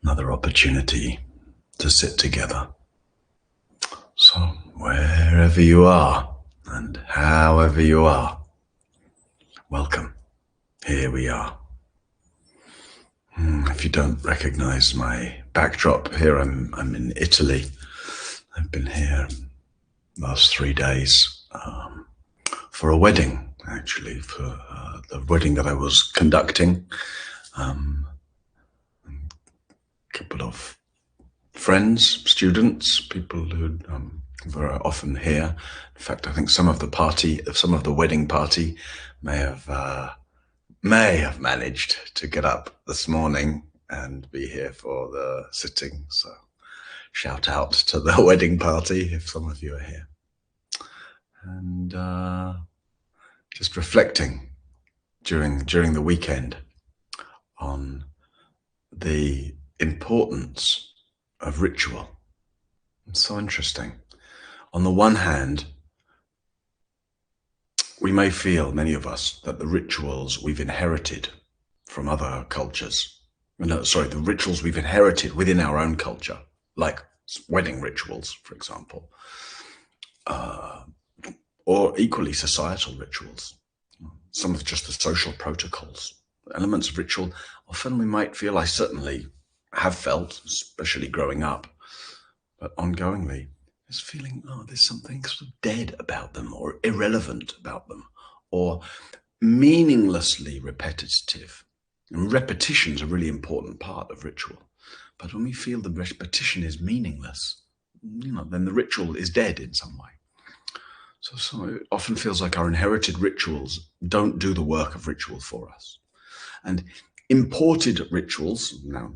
Another opportunity to sit together. So, wherever you are and however you are, welcome. Here we are. If you don't recognize my backdrop here, I'm in Italy. I've been here last 3 days for a wedding, actually, for the wedding that I was conducting. A couple of friends, students, people who were often here. In fact, I think some of the wedding party may have managed to get up this morning and be here for the sitting. So shout out to the wedding party if some of you are here. And just reflecting during the weekend on the importance of ritual. It's so interesting. On the one hand, we may feel, many of us, that the rituals we've inherited from other cultures, the rituals we've inherited within our own culture, like wedding rituals, for example, or equally societal rituals, some of just the social protocols, elements of ritual, often we might feel, I certainly have felt, especially growing up, but ongoingly, this feeling, there's something sort of dead about them, or irrelevant about them, or meaninglessly repetitive. And repetition is a really important part of ritual. But when we feel the repetition is meaningless, then the ritual is dead in some way. So it often feels like our inherited rituals don't do the work of ritual for us. And imported rituals, now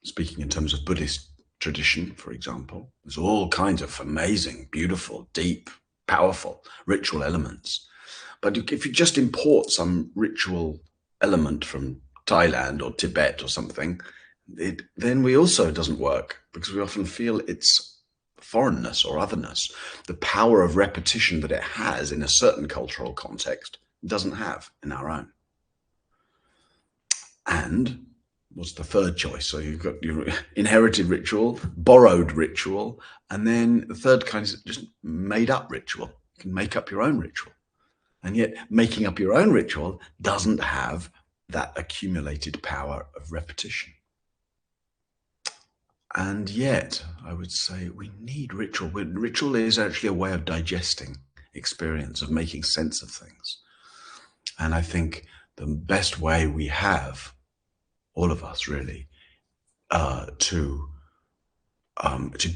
speaking in terms of Buddhist tradition, for example, there's all kinds of amazing, beautiful, deep, powerful ritual elements. But if you just import some ritual element from Thailand or Tibet or something, then we also doesn't work, because we often feel its foreignness or otherness. The power of repetition that it has in a certain cultural context doesn't have in our own. And what's the third choice? So you've got your inherited ritual, borrowed ritual, and then the third kind is just made up ritual. You can make up your own ritual. And yet making up your own ritual doesn't have that accumulated power of repetition. And yet, I would say we need ritual. Ritual is actually a way of digesting experience, of making sense of things. And I think the best way we have, all of us really, to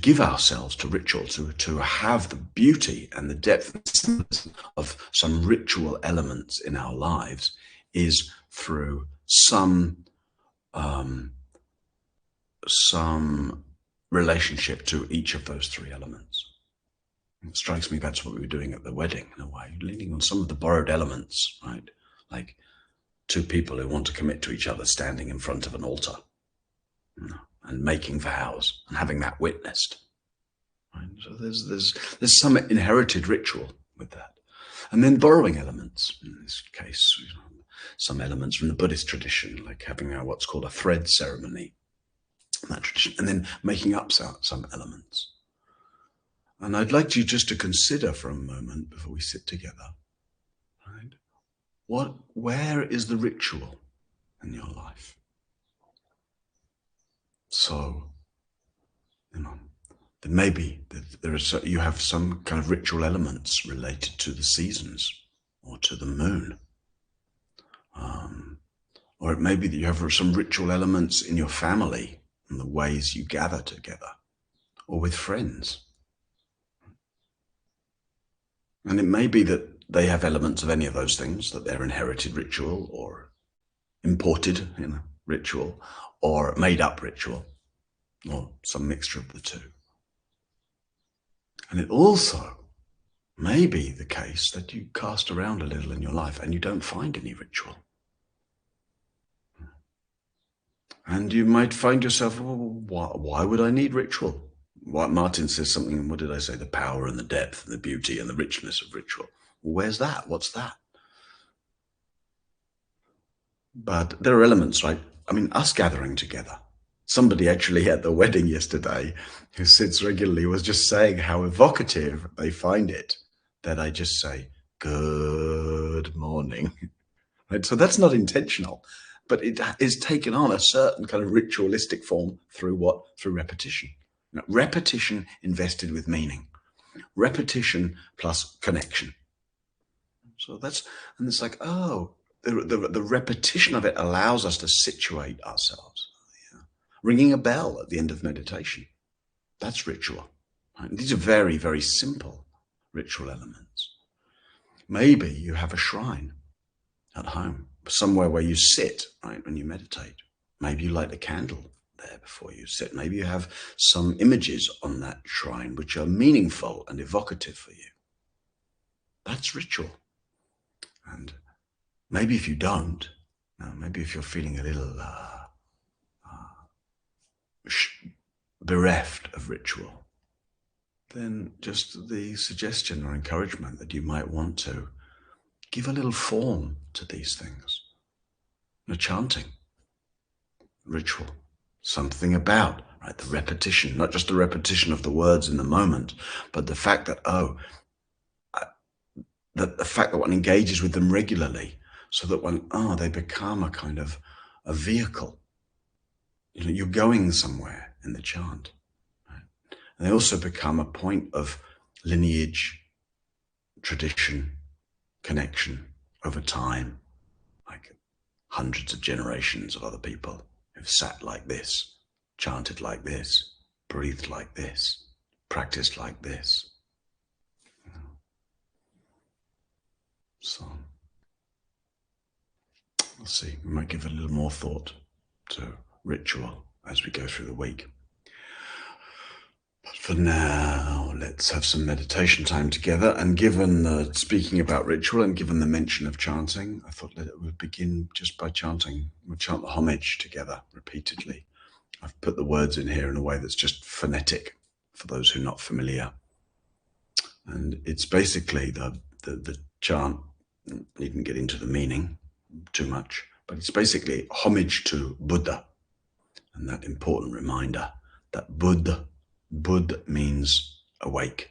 give ourselves to ritual, to have the beauty and the depth of some ritual elements in our lives, is through some relationship to each of those three elements. It strikes me that's what we were doing at the wedding, in a way, leaning on some of the borrowed elements, right? Like two people who want to commit to each other standing in front of an altar, and making vows and having that witnessed. Right? So there's some inherited ritual with that. And then borrowing elements, in this case, some elements from the Buddhist tradition, like having what's called a thread ceremony, that tradition, and then making up some elements. And I'd like you just to consider for a moment before we sit together, right? Where is the ritual in your life? So, then maybe you have some kind of ritual elements related to the seasons or to the moon. Or it may be that you have some ritual elements in your family and the ways you gather together, or with friends. And it may be that they have elements of any of those things, that they're inherited ritual or imported ritual or made up ritual, or some mixture of the two. And it also may be the case that you cast around a little in your life and you don't find any ritual. And you might find yourself, why would I need ritual? Martin says something, what did I say? The power and the depth and the beauty and the richness of ritual. Well, where's that? What's that? But there are elements, right? I mean, us gathering together, Somebody actually at the wedding yesterday who sits regularly was just saying how evocative they find it that I just say, good morning. Right? So that's not intentional, but it is taken on a certain kind of ritualistic form through what? Through repetition. Repetition invested with meaning. Repetition plus connection. So and it's like, oh, the repetition of it allows us to situate ourselves. Yeah. Ringing a bell at the end of meditation, that's ritual. Right? These are very, very simple ritual elements. Maybe you have a shrine at home, somewhere where you sit, right, when you meditate. Maybe you light a candle there before you sit. Maybe you have some images on that shrine which are meaningful and evocative for you. That's ritual. And maybe if you don't, maybe if you're feeling a little bereft of ritual, then just the suggestion or encouragement that you might want to give a little form to these things. Chanting, ritual, something about, right, the repetition, not just the repetition of the words in the moment, but the fact that, the fact that one engages with them regularly, so that they become a kind of a vehicle. You're going somewhere in the chant. Right? And they also become a point of lineage, tradition, connection over time, like hundreds of generations of other people who've sat like this, chanted like this, breathed like this, practiced like this. So we'll see. We might give a little more thought to ritual as we go through the week. But for now, let's have some meditation time together. And given speaking about ritual and given the mention of chanting, I thought that it would begin just by chanting. We'll chant the homage together repeatedly. I've put the words in here in a way that's just phonetic for those who are not familiar. And it's basically the chant. Needn't get into the meaning too much, but it's basically homage to Buddha. And that important reminder that Buddha means awake.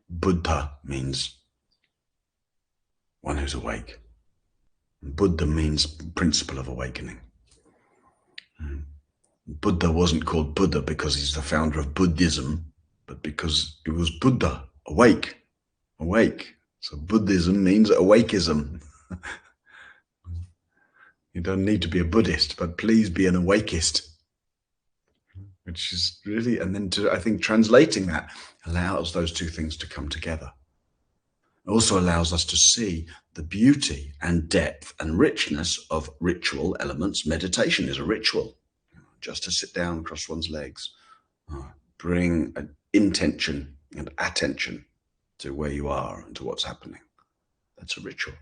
Buddha means one who's awake. Buddha means principle of awakening. Buddha wasn't called Buddha because he's the founder of Buddhism, but because he was Buddha, awake. So Buddhism means awakeism. You don't need to be a Buddhist, but please be an awakeist. Which is really, and then I think translating that allows those two things to come together. It also allows us to see the beauty and depth and richness of ritual elements. Meditation is a ritual. Just to sit down, cross one's legs, bring an intention and attention to where you are and to what's happening. That's a ritual.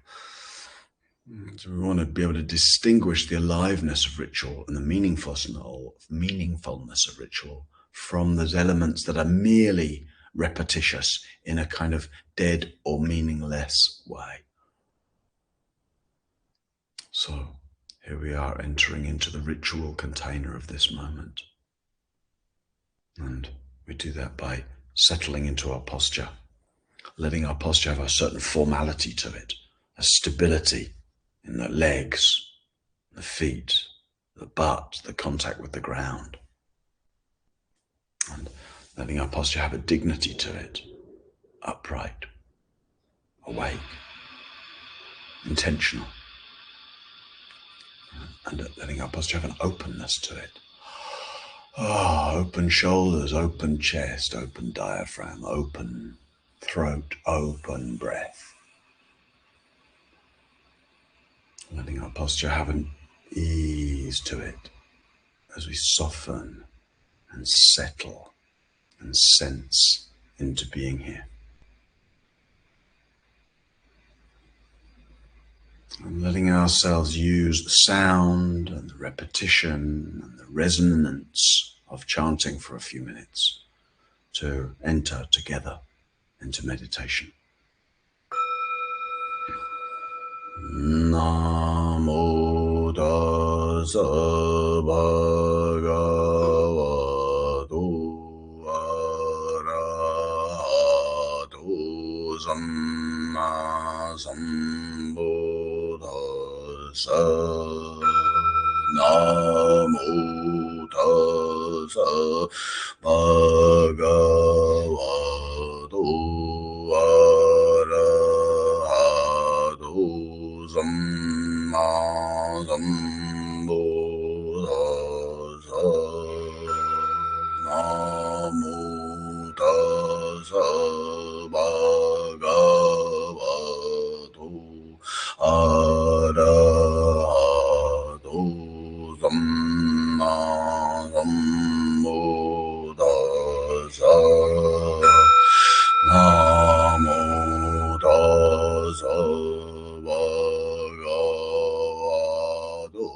So we want to be able to distinguish the aliveness of ritual and the meaningfulness of ritual from those elements that are merely repetitious in a kind of dead or meaningless way. So here we are entering into the ritual container of this moment. And we do that by settling into our posture, letting our posture have a certain formality to it, a stability in the legs, the feet, the butt, the contact with the ground. And letting our posture have a dignity to it, upright, awake, intentional. And letting our posture have an openness to it. Open shoulders, open chest, open diaphragm, open throat, open breath. Letting our posture have an ease to it as we soften and settle and sense into being here. And letting ourselves use the sound and the repetition and the resonance of chanting for a few minutes to enter together into meditation. Namo tassa bhagavate Sambuddhassa. Namo tassa bhagavato arahato samma sambuddhassa. Namo tassa bhagavato arahato samma sambuddhassa. Namo tassa bhagavato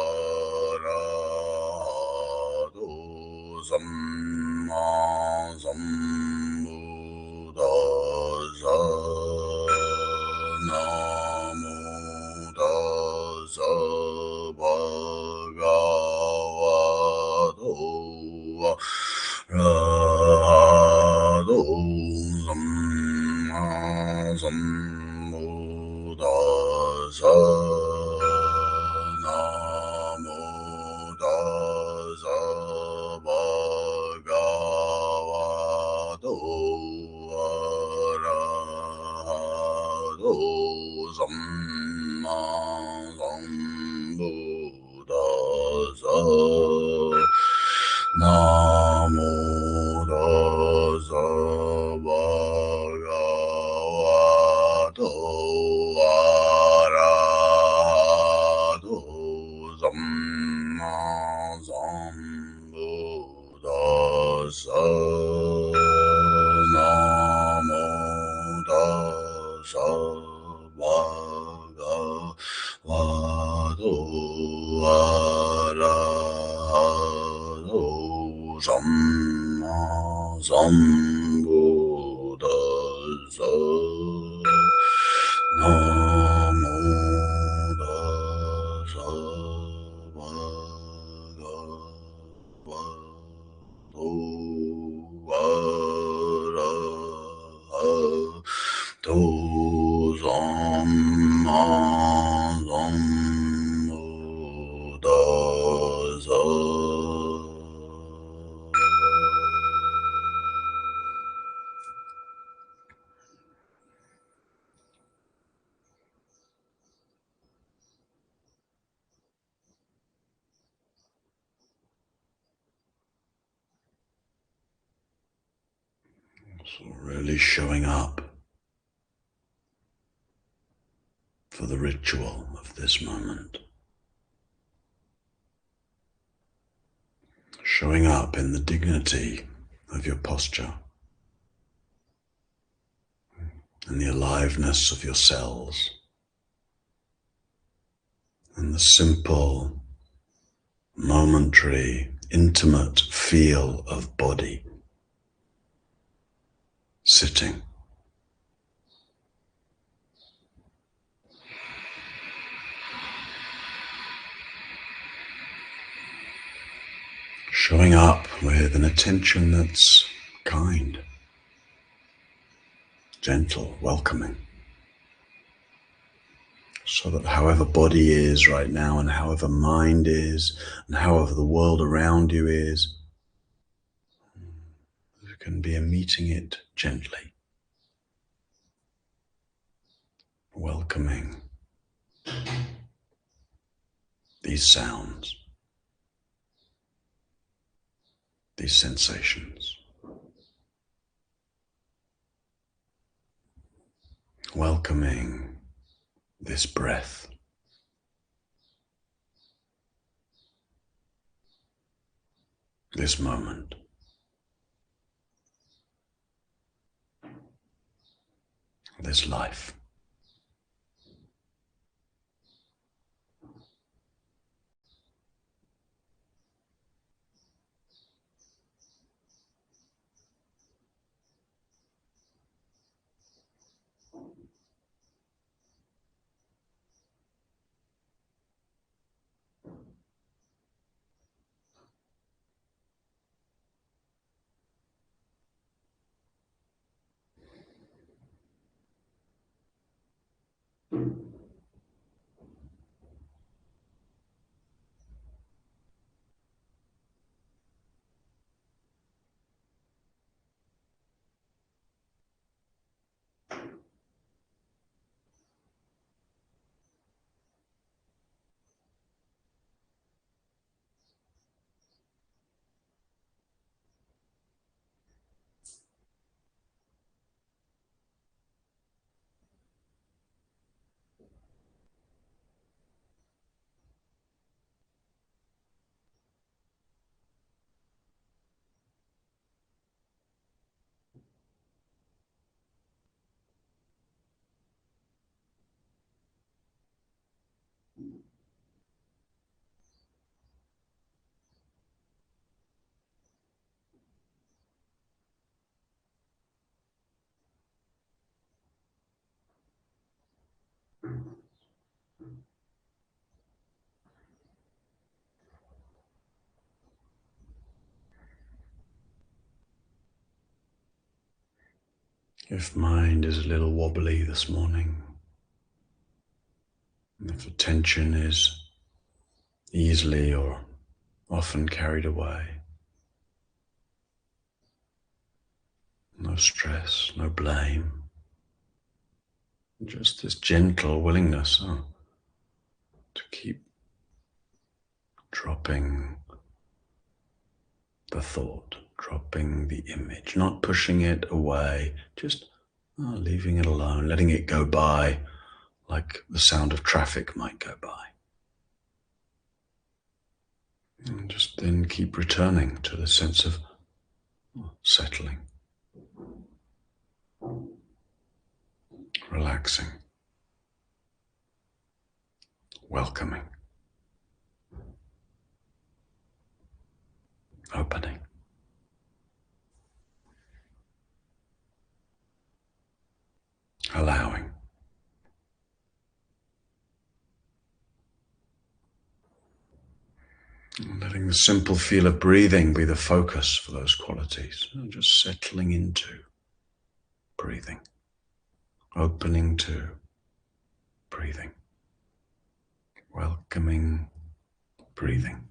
arahato samma sambuddhassa. Namo tassa bhagavato arahato samma sambuddhassa. Namo tassa bhagavato arahato samma sambuddhassa. Namo tassa bhagavato arahato samma sambuddhassa. Namo tassa bhagavato arahato samma sambuddhassa. Namo tassa bhagavato arahato samma sambuddhassa. So really showing up for the ritual of this moment. Showing up in the dignity of your posture and the aliveness of your cells and the simple, momentary, intimate feel of body sitting. Showing up with an attention that's kind, gentle, welcoming. So that however body is right now and however mind is and however the world around you is, there can be a meeting it gently, welcoming these sounds, these sensations, welcoming this breath. This moment. This life. If mind is a little wobbly this morning, if attention is easily or often carried away, no stress, no blame, just this gentle willingness to keep dropping the thought, dropping the image, not pushing it away, just leaving it alone, letting it go by like the sound of traffic might go by. And just then keep returning to the sense of settling, relaxing, welcoming, opening. Allowing. And letting the simple feel of breathing be the focus for those qualities. And just settling into breathing. Opening to breathing. Welcoming breathing.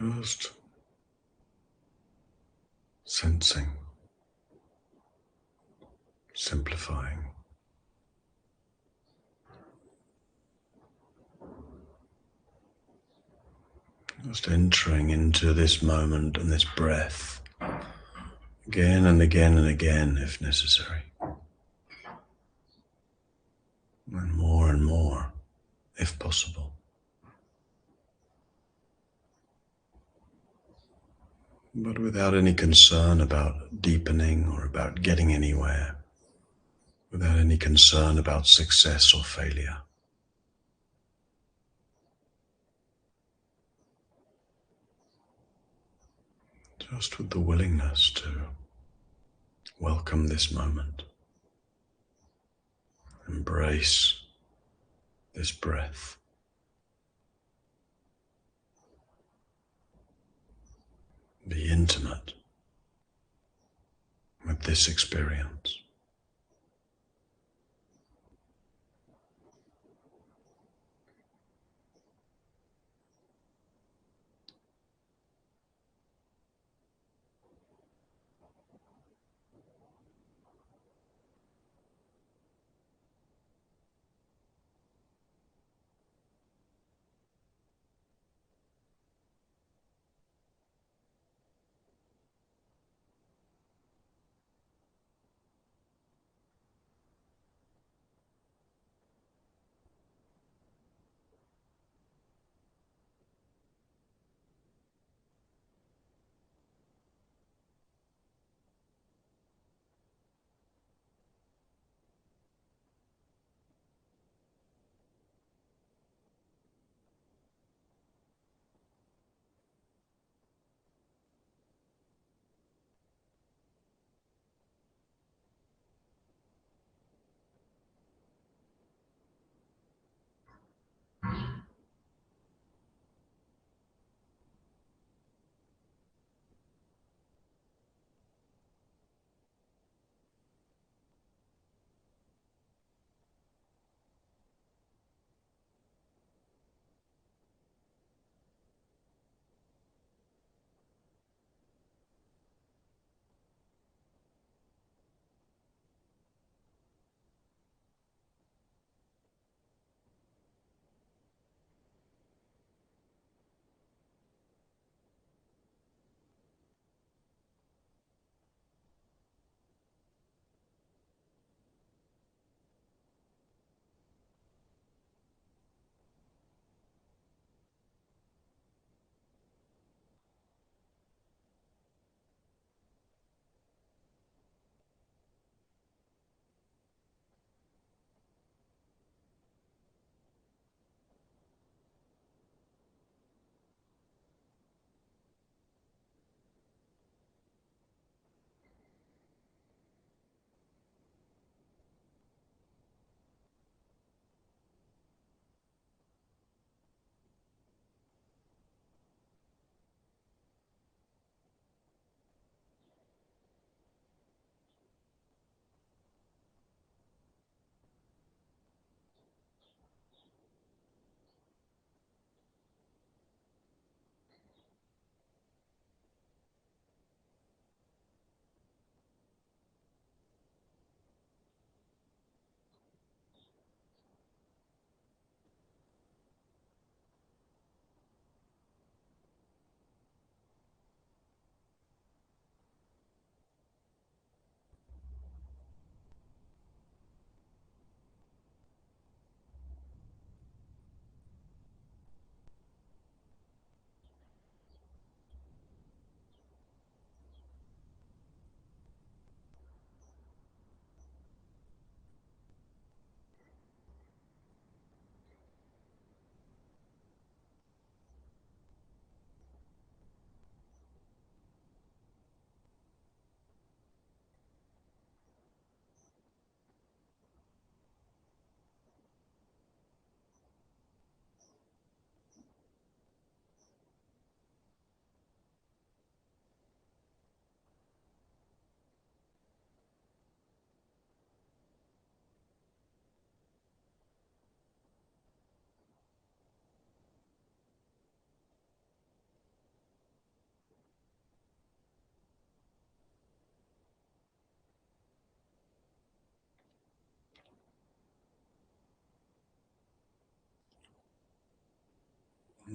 Just sensing, simplifying. Just entering into this moment and this breath again and again and again if necessary. And more if possible. But without any concern about deepening or about getting anywhere. Without any concern about success or failure. Just with the willingness to welcome this moment. Embrace this breath. Be intimate with this experience.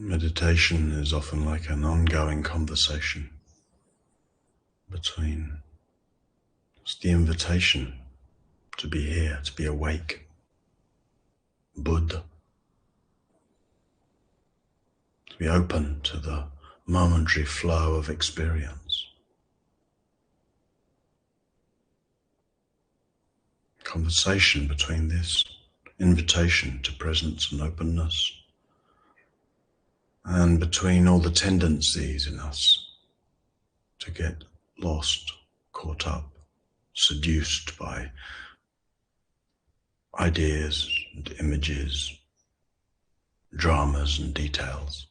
Meditation is often like an ongoing conversation between it's the invitation to be here, to be awake, Buddha, to be open to the momentary flow of experience. Conversation between this invitation to presence and openness, and between all the tendencies in us to get lost, caught up, seduced by ideas and images, dramas and details.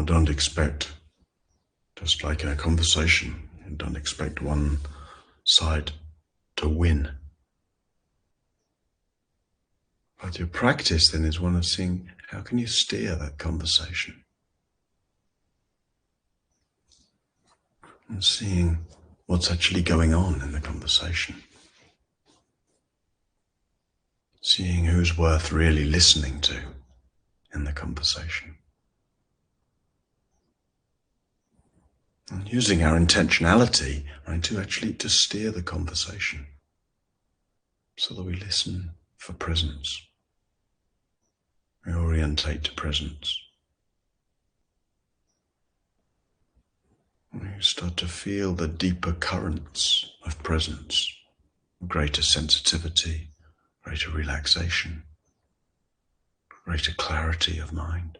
Don't expect, just like in a conversation, don't expect one side to win. But your practice then is one of seeing how can you steer that conversation and seeing what's actually going on in the conversation, seeing who's worth really listening to in the conversation. And using our intentionality, right, to steer the conversation so that we listen for presence. We orientate to presence. We start to feel the deeper currents of presence, greater sensitivity, greater relaxation, greater clarity of mind.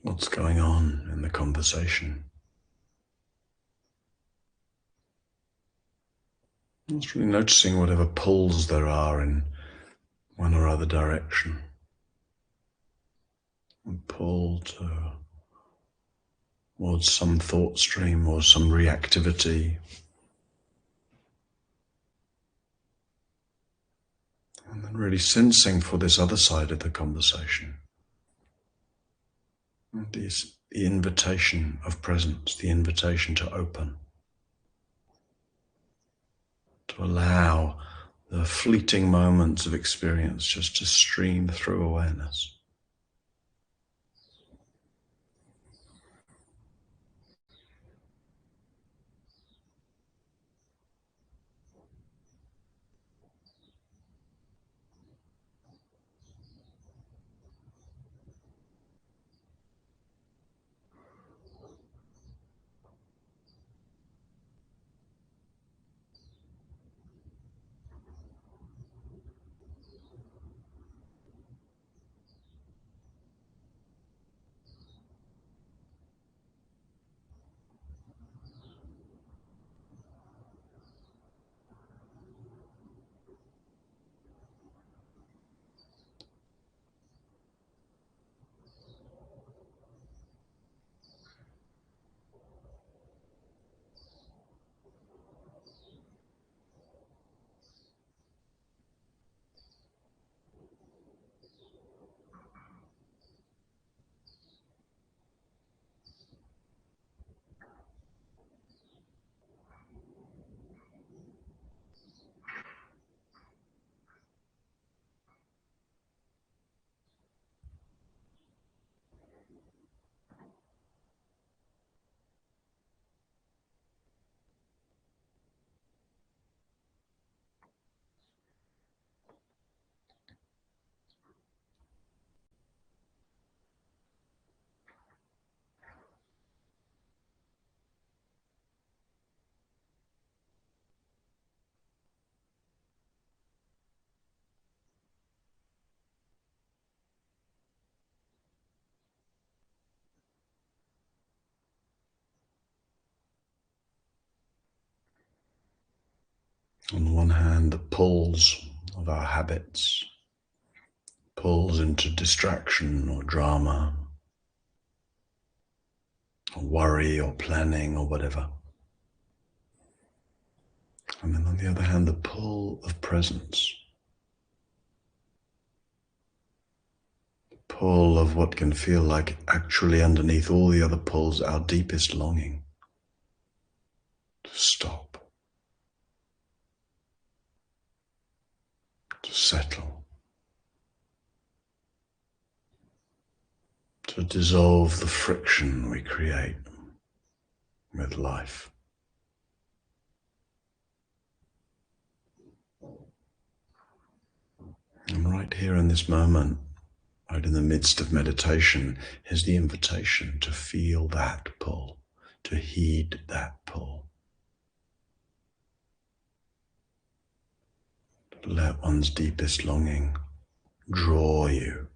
what's going on in the conversation. Just really noticing whatever pulls there are in one or other direction. And pull towards some thought stream or some reactivity. And then really sensing for this other side of the conversation. And the invitation of presence, the invitation to open. To allow the fleeting moments of experience just to stream through awareness. On the one hand, the pulls of our habits, pulls into distraction or drama, or worry or planning or whatever. And then on the other hand, the pull of presence, the pull of what can feel like actually underneath all the other pulls, our deepest longing to stop, to settle, to dissolve the friction we create with life. And right here in this moment, right in the midst of meditation, is the invitation to feel that pull, to heed that pull. To let one's deepest longing draw you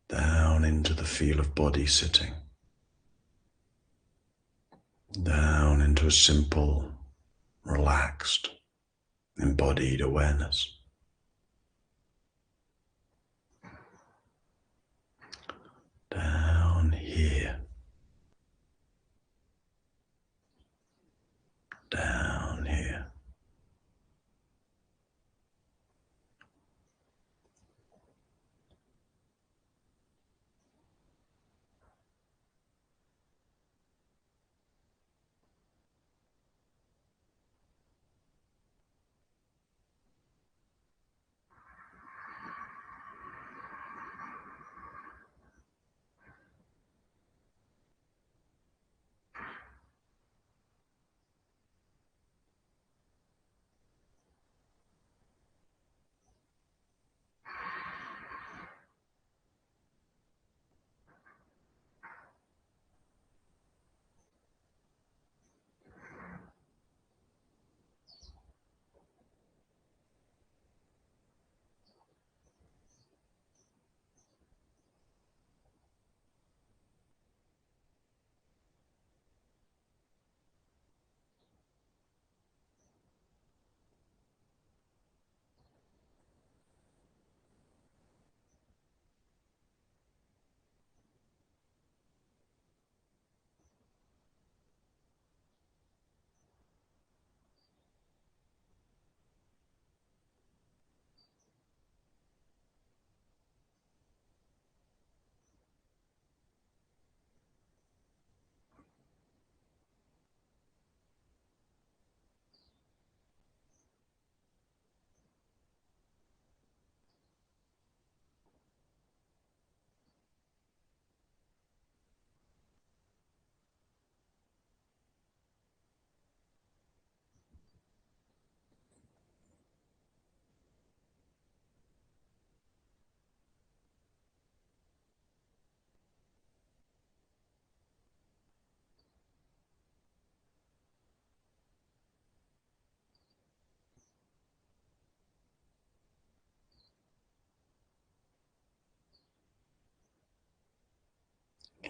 down into the feel of body sitting, down into a simple, relaxed, embodied awareness. Down here, down here.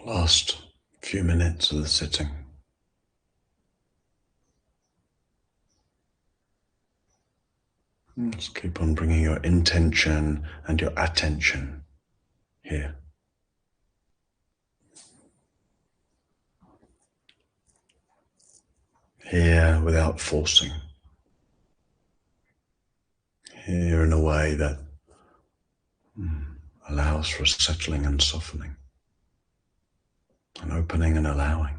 Last few minutes of the sitting. Just keep on bringing your intention and your attention here. Here without forcing. Here in a way that allows for a settling and softening, an opening and allowing.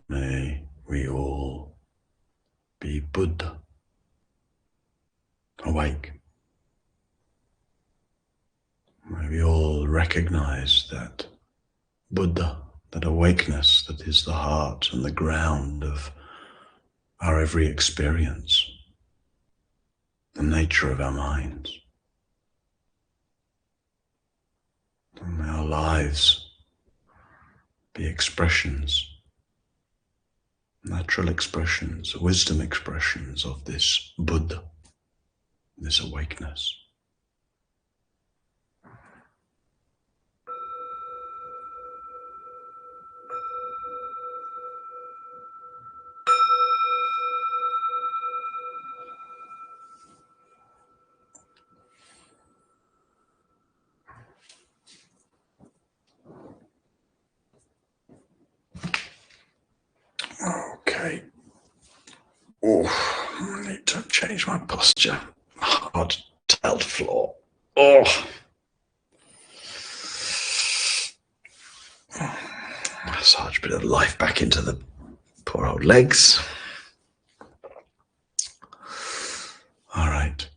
May we all be Buddha, awake. May we all recognize that Buddha, that awakeness that is the heart and the ground of our every experience, the nature of our minds. And may our lives be expressions, natural expressions, wisdom expressions of this Buddha, this awakeness. Okay. Oh, I need to change my posture. Hard tiled floor. Oh. Massage a bit of life back into the poor old legs. All right.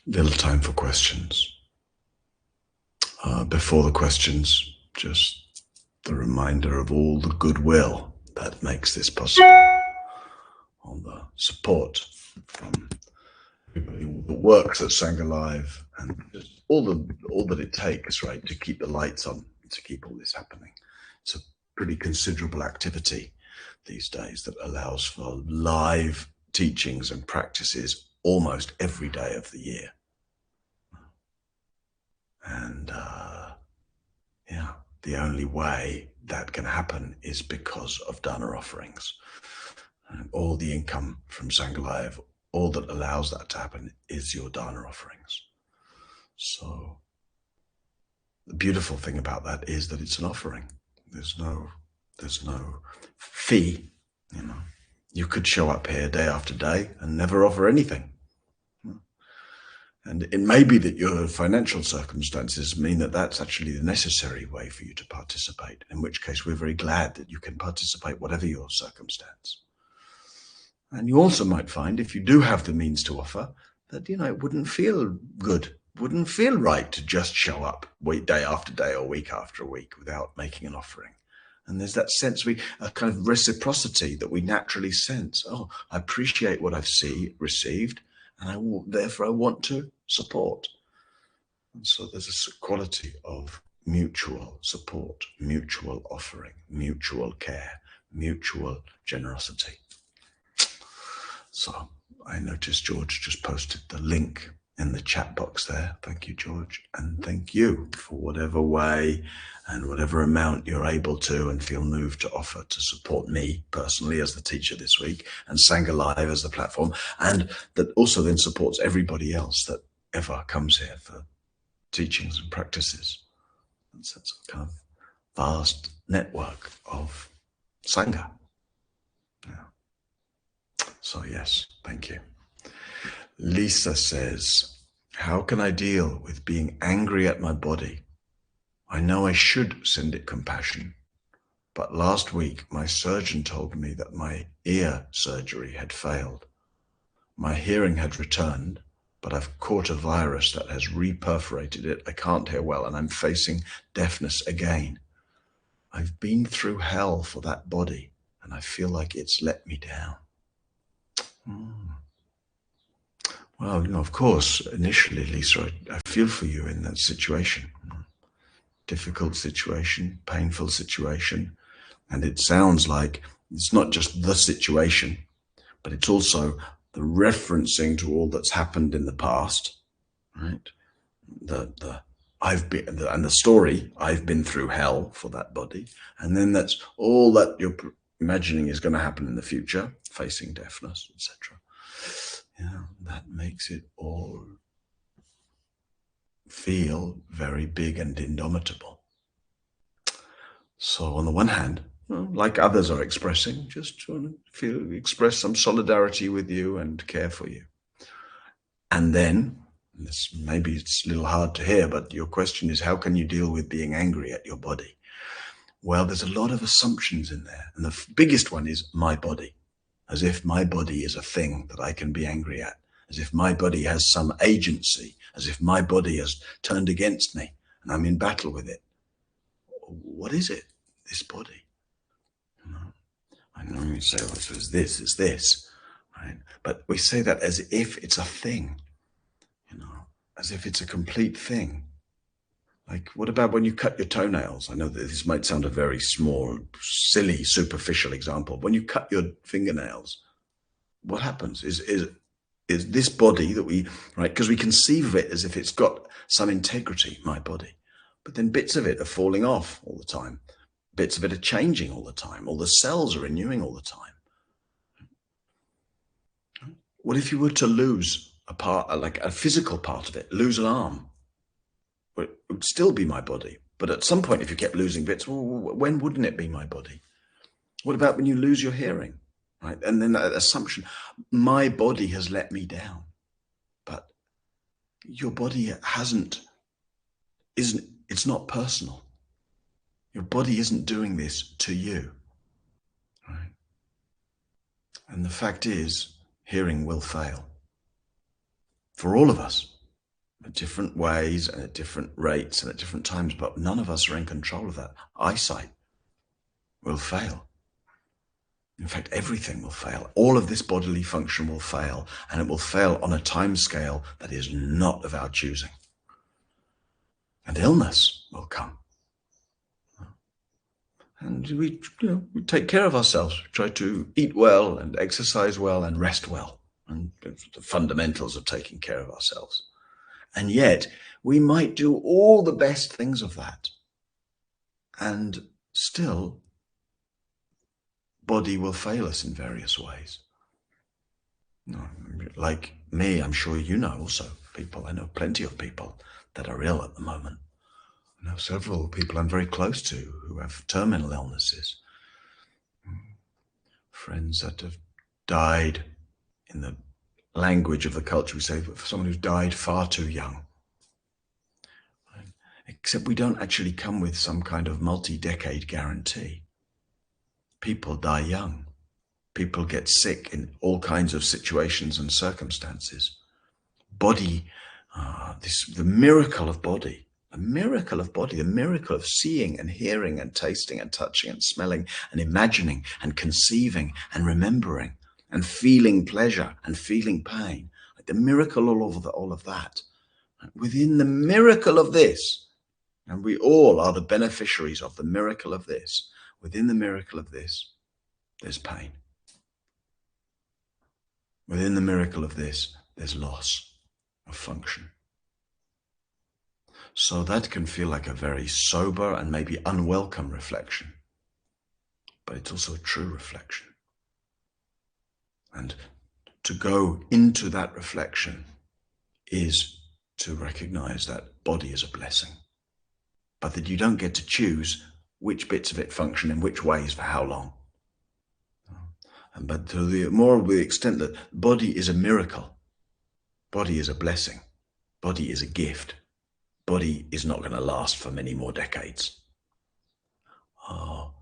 Little time for questions. Before the questions, just the reminder of all the goodwill that makes this possible, all the support from everybody, all the work that's sang alive, and just all that it takes, right, to keep the lights on, to keep all this happening. It's a pretty considerable activity these days that allows for live teachings and practices almost every day of the year. And yeah, the only way that can happen is because of dana offerings. And all the income from Sangha, all that allows that to happen is your dana offerings. So the beautiful thing about that is that it's an offering. There's no fee, you know. You could show up here day after day and never offer anything. And it may be that your financial circumstances mean that that's actually the necessary way for you to participate, in which case we're very glad that you can participate whatever your circumstance. And you also might find, if you do have the means to offer, that, you know, it wouldn't feel good, wouldn't feel right to just show up day after day or week after week without making an offering. And there's that sense, a kind of reciprocity that we naturally sense. Oh, I appreciate what I've received, and therefore I want to support. And so there's a quality of mutual support, mutual offering, mutual care, mutual generosity. So I noticed George just posted the link in the chat box there. Thank you, George. And thank you for whatever way and whatever amount you're able to and feel moved to offer to support me personally as the teacher this week, and Sangha Live as the platform, and that also then supports everybody else that ever comes here for teachings and practices. It's a kind of vast network of Sangha. Yeah. So yes, thank you. Lisa says, how can I deal with being angry at my body? I know I should send it compassion, but last week my surgeon told me that my ear surgery had failed. My hearing had returned, but I've caught a virus that has reperforated it. I can't hear well, and I'm facing deafness again. I've been through hell for that body, and I feel like it's let me down. Well, of course, initially, Lisa, I feel for you in that situation. Difficult situation, painful situation. And it sounds like it's not just the situation, but it's also the referencing to all that's happened in the past, right? And the story, I've been through hell for that body. And then that's all that you're imagining is going to happen in the future, facing deafness, etc. Yeah, that makes it all feel very big and indomitable. So on the one hand, like others are expressing, just want to express some solidarity with you and care for you. And then, maybe it's a little hard to hear, but your question is, how can you deal with being angry at your body? Well, there's a lot of assumptions in there. And the biggest one is my body, as if my body is a thing that I can be angry at, as if my body has some agency, as if my body has turned against me and I'm in battle with it. What is it, this body? I know you say, well, it's this, right? But we say that as if it's a thing, as if it's a complete thing. Like, what about when you cut your toenails? I know that this might sound a very small, silly, superficial example. When you cut your fingernails, what happens is this body that we, right, because we conceive of it as if it's got some integrity, my body, but then bits of it are falling off all the time. Bits of it are changing all the time. All the cells are renewing all the time. What if you were to lose a part, like a physical part of it, lose an arm? Well, it would still be my body. But at some point, if you kept losing bits, well, when wouldn't it be my body? What about when you lose your hearing, right? And then that assumption, my body has let me down. But your body it's not personal. Your body isn't doing this to you, right? And the fact is, hearing will fail for all of us at different ways and at different rates and at different times, but none of us are in control of that. Eyesight will fail. In fact, everything will fail. All of this bodily function will fail, and it will fail on a time scale that is not of our choosing. And illness will come. And we take care of ourselves. We try to eat well and exercise well and rest well. And the fundamentals of taking care of ourselves. And yet, we might do all the best things of that. And still, body will fail us in various ways. Like me, I'm sure you know also people. I know plenty of people that are ill at the moment. I know several people I'm very close to who have terminal illnesses. Friends that have died, in the language of the culture, we say, for someone who's died far too young. Except we don't actually come with some kind of multi-decade guarantee. People die young. People get sick in all kinds of situations and circumstances. Body, the miracle of body, the miracle of seeing and hearing and tasting and touching and smelling and imagining and conceiving and remembering and feeling pleasure and feeling pain. Like the miracle of all of that. Within the miracle of this, and we all are the beneficiaries of the miracle of this, within the miracle of this, there's pain. Within the miracle of this, there's loss of function. So that can feel like a very sober and maybe unwelcome reflection, but it's also a true reflection. And to go into that reflection is to recognize that body is a blessing, but that you don't get to choose which bits of it function in which ways for how long. But to the more of the extent that body is a miracle, body is a blessing, body is a gift, body is not going to last for many more decades. Oh,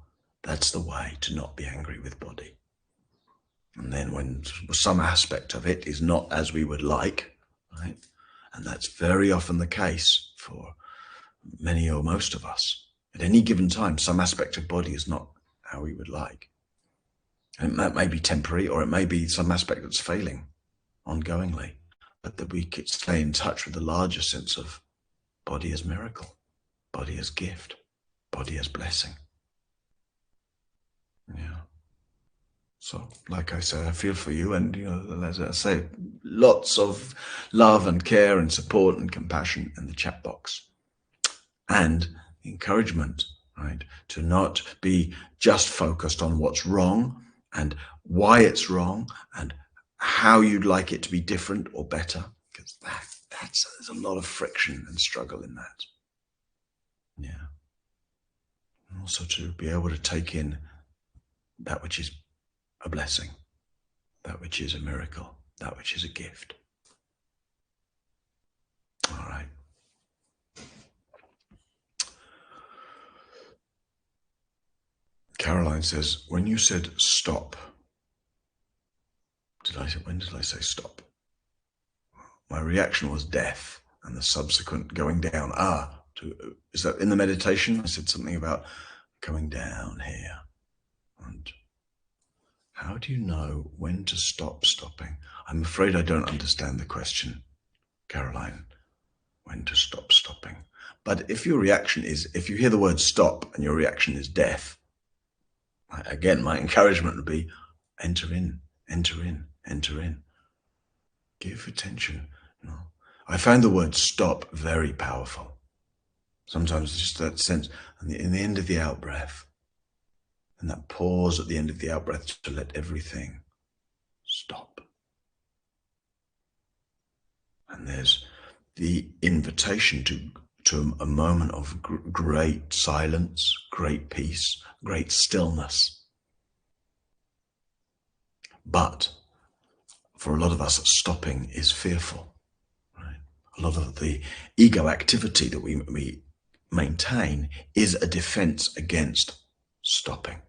that's the way to not be angry with body. And then when some aspect of it is not as we would like, right? And that's very often the case for many or most of us. At any given time, some aspect of body is not how we would like. And that may be temporary, or it may be some aspect that's failing ongoingly, but that we could stay in touch with the larger sense of body as miracle, body as gift, body as blessing. Yeah. So, like I said, I feel for you, and as I say, lots of love and care and support and compassion in the chat box, and encouragement, right, to not be just focused on what's wrong and why it's wrong and how you'd like it to be different or better, because there's a lot of friction and struggle in that. Yeah. And also to be able to take in that which is a blessing, that which is a miracle, that which is a gift. All right. Caroline says, when you said stop, when did I say stop? My reaction was death and the subsequent going down. Is that in the meditation? I said something about coming down here. And how do you know when to stop stopping? I'm afraid I don't understand the question, Caroline. When to stop stopping. But if your reaction is, if you hear the word stop and your reaction is death, again, my encouragement would be enter in, enter in, enter in. Give attention. I found the word stop very powerful. Sometimes just that sense, in the end of the out-breath, and that pause at the end of the out-breath to let everything stop. And there's the invitation to a moment of great silence, great peace, great stillness. But for a lot of us, stopping is fearful. Right? A lot of the ego activity that we maintain is a defense against stopping.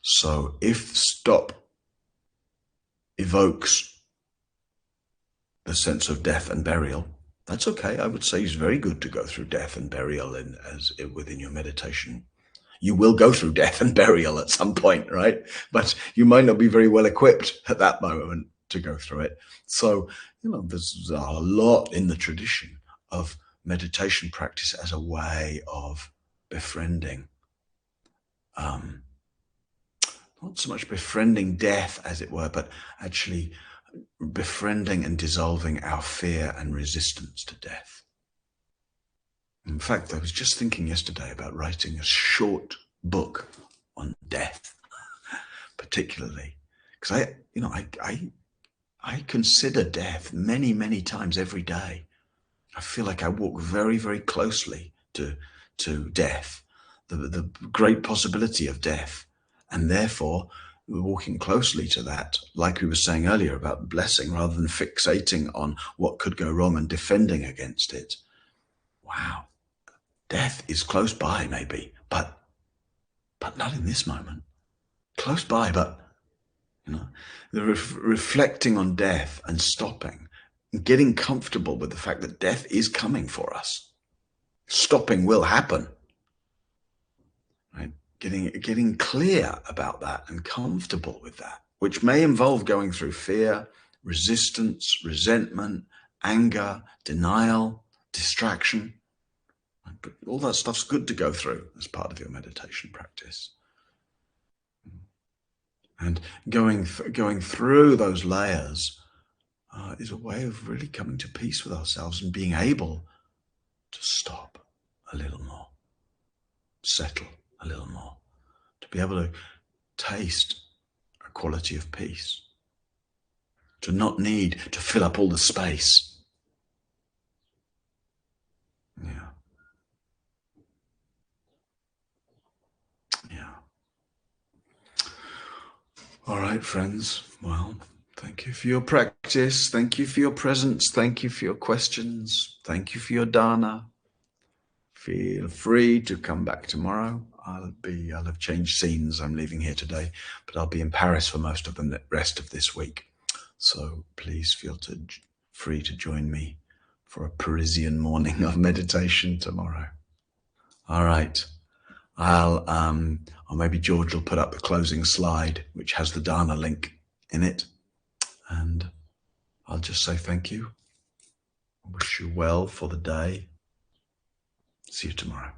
So if stop evokes the sense of death and burial, that's okay. I would say it's very good to go through death and burial within your meditation. You will go through death and burial at some point, right? But you might not be very well equipped at that moment to go through it. So, there's a lot in the tradition of meditation practice as a way of befriending, not so much befriending death, as it were, but actually befriending and dissolving our fear and resistance to death. In fact, I was just thinking yesterday about writing a short book on death, particularly because I consider death many, many times every day. I feel like I walk very, very closely to death, the great possibility of death, and therefore we're walking closely to that, like we were saying earlier about blessing, rather than fixating on what could go wrong and defending against it. Wow. Death is close by, maybe, but not in this moment. Close by, but the reflecting on death and stopping, and getting comfortable with the fact that death is coming for us. Stopping will happen. Right? Getting clear about that and comfortable with that, which may involve going through fear, resistance, resentment, anger, denial, distraction. But all that stuff's good to go through as part of your meditation practice. And going through those layers is a way of really coming to peace with ourselves and being able to stop a little more, settle a little more, to be able to taste a quality of peace, to not need to fill up all the space. Yeah. Yeah. All right, friends. Well, thank you for your practice. Thank you for your presence. Thank you for your questions. Thank you for your dana. Feel free to come back tomorrow. I'll have changed scenes. I'm leaving here today, but I'll be in Paris for most of the rest of this week. So please feel free to join me for a Parisian morning of meditation tomorrow. All right. Or maybe George will put up the closing slide, which has the dana link in it. And I'll just say thank you. I wish you well for the day. See you tomorrow.